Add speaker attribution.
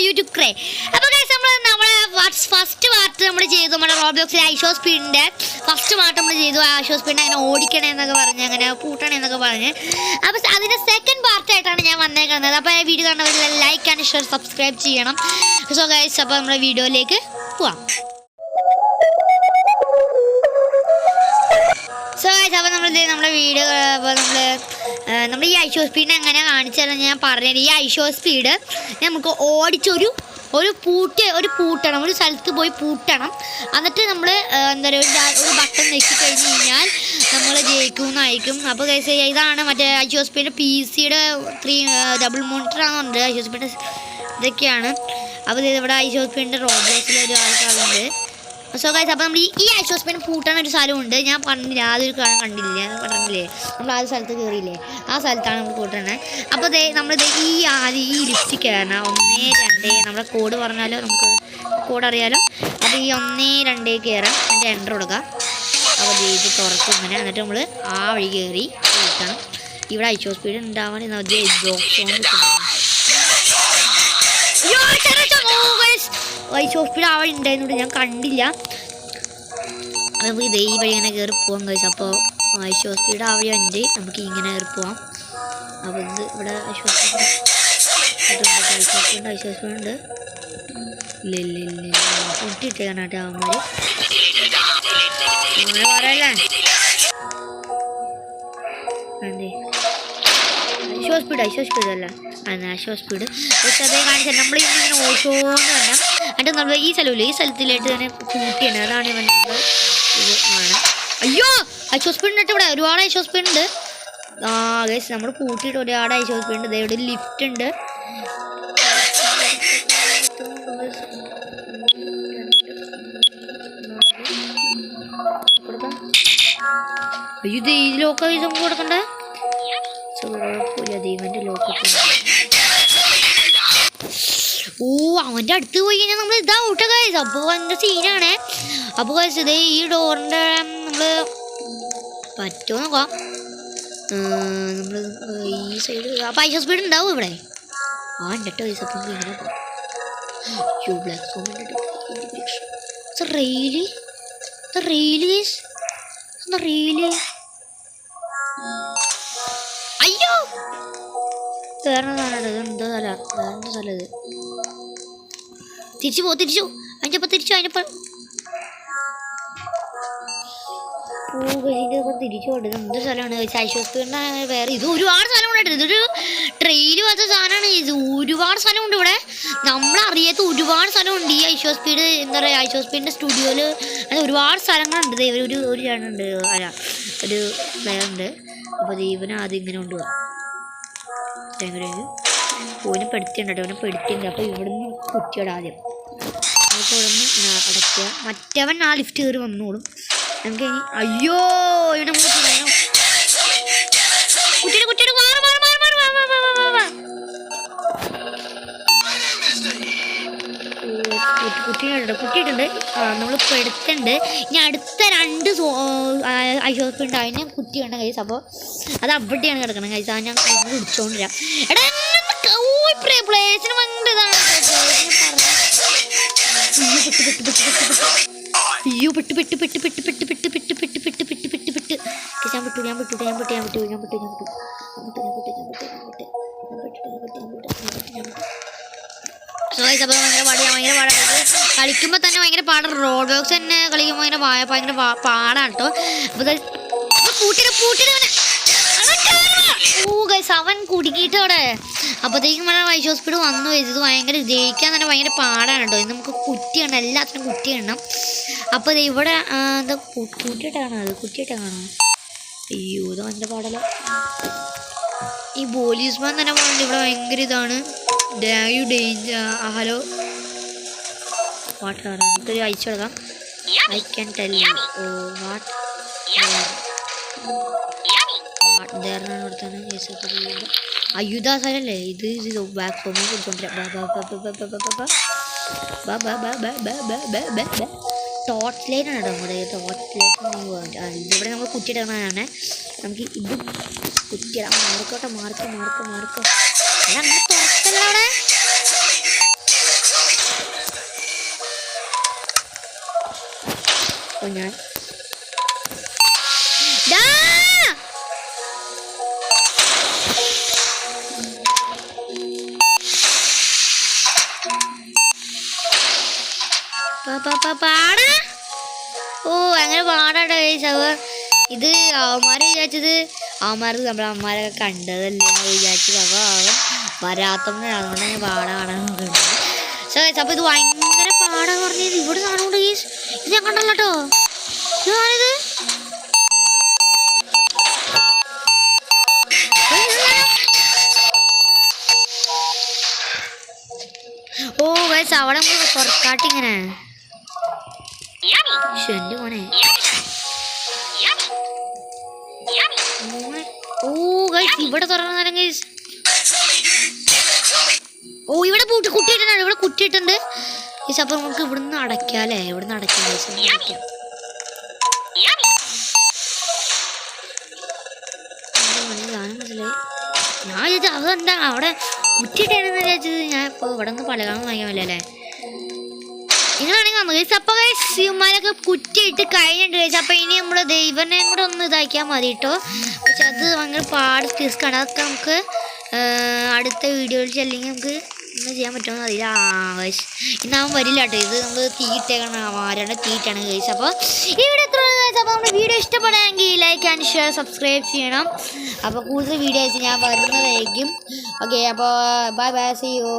Speaker 1: YouTube ക്രേ. അപ്പോൾ നമ്മളെ first part നമ്മൾ ചെയ്തു. നമ്മുടെ റോബ്ലോക്സിലെ ഐഷോ സ്പീഡിൻ്റെ ഫസ്റ്റ് പാർട്ട് നമ്മൾ ചെയ്തു. ഐഷോ സ്പീഡിനെ അങ്ങനെ ഓടിക്കണേ എന്നൊക്കെ പറഞ്ഞ് അങ്ങനെ പൂട്ടണേ എന്നൊക്കെ പറഞ്ഞ്. അപ്പോൾ അതിൻ്റെ സെക്കൻഡ് പാർട്ടായിട്ടാണ് ഞാൻ വന്നേക്കുന്നത്. അപ്പോൾ ആ വീഡിയോ കണ്ടവർ ലൈക്ക് ആൻഡ് ഷെയർ സബ്സ്ക്രൈബ് ചെയ്യണം. സോ ഗൈസ്, അപ്പോൾ നമ്മുടെ വീഡിയോയിലേക്ക് പോവാം. സോ ഗൈസ്, അപ്പോൾ നമ്മുടെ വീഡിയോ അപ്പോൾ നമ്മൾ ഈ ഐഷോ സ്പീഡിനെ എങ്ങനെ കാണിച്ചാലും ഞാൻ പറഞ്ഞത്. ഈ ഐഷോ സ്പീഡ് നമുക്ക് ഓടിച്ചൊരു പൂട്ടണം, ഒരു സ്ഥലത്ത് പോയി പൂട്ടണം. എന്നിട്ട് നമ്മൾ എന്താ പറയുക ഒരു ബട്ടൺ നെക്കി കഴിഞ്ഞ് കഴിഞ്ഞാൽ നമ്മൾ ജയിക്കുമെന്നായിരിക്കും. അപ്പോൾ ഗൈസ്, ഇതാണ് മറ്റേ ഐഷോ സ്പീഡിൻ്റെ PC-യുടെ 3 ഡബിൾ മോണിറ്ററാണെന്നുണ്ട്. ഐഷോ സ്പീഡിൻ്റെ ഇതൊക്കെയാണ്. അപ്പോൾ ഇവിടെ ഐഷോ സ്പീഡിൻ്റെ റോബോട്സിൽ ഒരു ആൾക്കാരുണ്ട്. സോ ഗൈസ്, അപ്പോൾ നമ്മൾ ഈ ഐഷോ സ്പീഡിന് പൂട്ടാൻ ഒരു സ്ഥലമുണ്ട്. ഞാൻ പറഞ്ഞില്ല, യാതൊരു പറഞ്ഞില്ലേ നമ്മൾ ആ സ്ഥലത്ത് കയറിയില്ലേ, ആ സ്ഥലത്താണ് നമ്മൾ കൂട്ടുന്നത്. അപ്പോൾ നമ്മളിത് ഈ ലിഫ്റ്റ് കയറണം. 1 2 നമ്മുടെ കോഡ് പറഞ്ഞാലോ, നമുക്ക് കോഡ് അറിയാലോ. അപ്പോൾ ഈ 1 2 കയറാം, എന്നിട്ട് എൻ്റർ കൊടുക്കാം. അപ്പോൾ ഇത് തുറക്കും ഇങ്ങനെ. എന്നിട്ട് നമ്മൾ ആ വഴി കയറി കൂട്ടണം. ഇവിടെ ഐഷോ സ്പീഡ് ഉണ്ടാവാൻ ഐഷോ സ്പീഡ് ആ വഴി ഉണ്ടായിരുന്നുണ്ട്, ഞാൻ കണ്ടില്ല. നമുക്ക് ഇതേ ഈ വഴി ഇങ്ങനെ കയറി പോകാൻ കഴിച്ചു. അപ്പോൾ ഐഷോ സ്പീഡ് ആ വഴി ഉണ്ട്, നമുക്ക് ഇങ്ങനെ കയറി പോവാം. അപ്പോൾ ഇത് ഇവിടെ ഐഷോ സ്പീഡ് ഉണ്ട്. ഇല്ല പൊട്ടിയിട്ടേക്കാണ് കേട്ടോ അവന്മാർ. പറയല്ലേ ഐഷോ സ്പീഡ് അല്ല, ഐഷോ സ്പീഡ് അതേ കാണിച്ചാൽ നമ്മൾ ഇങ്ങനെ ഓടിച്ചോണ്ട് വേണം. എന്നിട്ട് നമ്മൾ ഈ സ്ഥലത്തിലായിട്ട് തന്നെ കൂട്ടിയാണ്. അതാണ് ഇവൻ്റെ ഇത് ആണ്. അയ്യോ, ഐഷോ സ്പീഡ് ഉണ്ട് ഇവിടെ, ഒരുപാട് ഐഷോ സ്പീഡ് ഉണ്ട്. ഗൈസ്, നമ്മൾ കൂട്ടിയിട്ട് ഒരുപാട് ഐഷോ സ്പീഡ് ഉണ്ട്. ഇവിടെ ഒരു ലിഫ്റ്റ് ഉണ്ട്. അയ്യോ, ഇത് ഈ ലോക്ക പൈസ കൊടുക്കണ്ടേ? ദൈവന്റെ ലോക്കറ്റ്. ഓ, അവൻ്റെ അടുത്ത് പോയി കഴിഞ്ഞാൽ നമ്മൾ ഇതാ ഔട്ട് ഗൈസ്. അപ്പോൾ എൻ്റെ സീനാണ്. അപ്പോൾ ഗൈസ്, ഇതേ ഈ ഡോറിൻ്റെ നമ്മൾ പറ്റുമോ നോക്കാം. നമ്മൾ ഈ സൈഡ് അപ്പോൾ ഐഷോ സ്പീഡ് ഉണ്ടാവും ഇവിടെ. എൻ്റെ ഗൈസ്, അപ്പം ഇങ്ങനെ പോകാം. Rail guys, rail. അയ്യോ, വേറെ എന്താ സ്ഥലം ഇത്. തിരിച്ചു അതിൻ്റെ തിരിച്ചു തിരിച്ചു പോകേണ്ടത് എന്ത് സ്ഥലമാണ് ഐഷോ സ്പീഡിൻ്റെ. വേറെ ഇത് ഒരുപാട് സ്ഥലമുണ്ട്. ഇതൊരു ട്രെയിൻ പോലത്തെ സാധനമാണ്. ഇത് ഒരുപാട് സ്ഥലമുണ്ട് ഇവിടെ, നമ്മളറിയാത്ത ഒരുപാട് സ്ഥലമുണ്ട്. ഈ ഐഷോ സ്പീഡ് എന്താ പറയുക, ഐഷോ സ്പീഡിൻ്റെ സ്റ്റുഡിയോയിൽ അത് ഒരുപാട് സ്ഥലങ്ങളുണ്ട്. ഒരു ചേട്ടനുണ്ട്, അല്ല ഒരു പ്ലെയറുണ്ട്. അപ്പോൾ ദൈവനെ ആദ്യം ഇങ്ങനെ കൊണ്ടുപോകാം. ഓനെ പെടുത്തിയുണ്ട്, അവനെ പെടുത്തിയുണ്ട്. അപ്പോൾ ഇവിടുന്ന് കുറ്റിയുടെ ആദ്യം നമുക്ക് ഇവിടെ നിന്ന് അടയ്ക്കുക. മറ്റവൻ ആ ലിഫ്റ്റ് കയറി വന്നോളും. നമുക്ക് അയ്യോ, ഇവിടെ കുട്ടിയിട്ടുണ്ട്. നമ്മൾ പെടുത്തുണ്ട്. ഇനി അടുത്ത 2 ഐഷോ സ്പീഡ് അതിന് കുറ്റിയുണ്ട് കൈസ്. അപ്പോൾ അത് അവിടെയാണ് കിടക്കണം കൈസ്. അത് ഞാൻ കുടിച്ചോണ്ടിരാം. എടാ, പ്ലേസിന് ഭയങ്കര ഇതാണ്. അയ്യോ, പെട്ട് ഭയങ്കര പാടാണ്. കളിക്കുമ്പോൾ തന്നെ ഭയങ്കര പാടാണ്. റോഡ് ബോക്സ് തന്നെ കളിക്കുമ്പോൾ ഭയങ്കര പാടാണ് കേട്ടോ. അവൻ കുടുക്കിയിട്ട് അവിടെ. അപ്പോഴത്തേക്കും വേണം ഐഷോ സ്പീഡ് വന്നു. ഇത് ഭയങ്കര ജയിക്കാൻ തന്നെ ഭയങ്കര പാടാണ് കേട്ടോ. ഇത് നമുക്ക് കുറ്റിയാണ്, എല്ലാത്തിനും കുറ്റി ഇടണം. അപ്പോൾ ഇവിടെ എന്താ കുറ്റിയിട്ടാണോ? അയ്യോ, ഇത് ഭയങ്കര പാടല്ലോ. ഈ പോലീസ്മാൻ തന്നെ പോകണ്ട ഇവിടെ ഭയങ്കര ഇതാണ്. ഹലോ, വാട്ട് നമുക്കൊരു അയച്ചു കൊടുക്കാം. I can tell you what അയ്യുദാ സ്ഥലല്ലേ ഇത്. ബാക്ക് ഹോമിൽ കൊടുത്തോണ്ടിരാം. ടോർച്ച് ലൈനാണ് കേട്ടോ നമ്മുടെ. ടോർച്ച് ലൈൻ ഇവിടെ നമ്മൾ കുറ്റിയിടാനാണ്. നമുക്ക് ഇത് കുറ്റിയിടാം. മാർക്ക് അതങ്ങനെ തുറക്കല്ലോ അവിടെ. അപ്പോൾ ഞാൻ പാടാ. ഓ അങ്ങനെ പാടാട്ടോ ഗൈസ്. അപ്പോൾ ഇത് അവന്മാർ വിചാരിച്ചത് അവന്മാർക്ക് നമ്മളമ്മമാരൊക്കെ കണ്ടതല്ലേ എന്ന് വിചാരിച്ചത്. അപ്പോൾ അവൻ വരാത്തവനാണ്, അതുകൊണ്ട് ഞാൻ പാടാൻ നോക്കുന്നുണ്ട്. സോ ഗൈസ് അപ്പോൾ ഇത് ഭയങ്കര പാടാന്ന് പറഞ്ഞത് ഇവിടെ സാധനമുണ്ട് ഗൈസ്. ഇത് ഞാൻ കണ്ടല്ലോ കേട്ടോ. ഇതാണിത്. ഓ ഗൈസ് അവിടെ നമുക്ക് പുറത്താട്ടിങ്ങനെ എന്റെ മോനെ. ഓ ഗൈസ് ഇവിടെ തുറന്ന നേരം ഗൈസ്. ഓ ഇവിടെ കുട്ടിയിട്ടുണ്ട്, ഇവിടെ കുട്ടിയിട്ടുണ്ട് ഗൈസ്. അപ്പൊ നമുക്ക് ഇവിടുന്ന് അടയ്ക്കാല്ലേ, ഇവിടുന്ന് അടയ്ക്കാം ഗൈസ്. അടയ്ക്കാം. മനസ്സിലായി. ഞാൻ ചോദിച്ചാൽ അതെന്താ അവിടെ കുറ്റിയിട്ടായിരുന്നു വിചാരിച്ചത്. ഞാൻ ഇപ്പോൾ ഇവിടെ നിന്ന് പലകാലം വാങ്ങിക്കാൻ പറ്റില്ല. നിങ്ങളാണെങ്കിൽ ഗൈസ് അപ്പോൾ ഗൈസ് ഇവന്മാരൊക്കെ കുറ്റിയിട്ട് കഴിഞ്ഞിട്ട് ഗൈസ്. അപ്പോൾ ഇനി നമ്മൾ ദൈവനെ കൂടെ ഒന്ന് ഇതാക്കിയാൽ മതി കേട്ടോ. പക്ഷെ അത് ഭയങ്കര പാട് റിസ്ക്കാണ്. അതൊക്കെ നമുക്ക് അടുത്ത വീഡിയോയിൽ ചെല്ലെങ്കിൽ നമുക്ക് ഒന്നും ചെയ്യാൻ പറ്റുമെന്ന് അറിയില്ല. ഗൈസ് ഇന്നാവൻ വരില്ല കേട്ടോ. ഇത് നമ്മൾ തീയിട്ടേക്കണം, ആരുടെ തീയിട്ടാണ് ഗൈസ്. അപ്പോൾ ഇവിടെ എത്ര ഗൈസ്. അപ്പോൾ നമ്മുടെ വീഡിയോ ഇഷ്ടപ്പെടുകയാണെങ്കിൽ ലൈക്ക് ആൻഡ് ഷെയർ സബ്സ്ക്രൈബ് ചെയ്യണം. അപ്പോൾ കൂടുതൽ വീഡിയോസ് ഞാൻ വരുന്നതായിരിക്കും. ഓക്കെ അപ്പോൾ ബൈ ബൈ, സീ യു.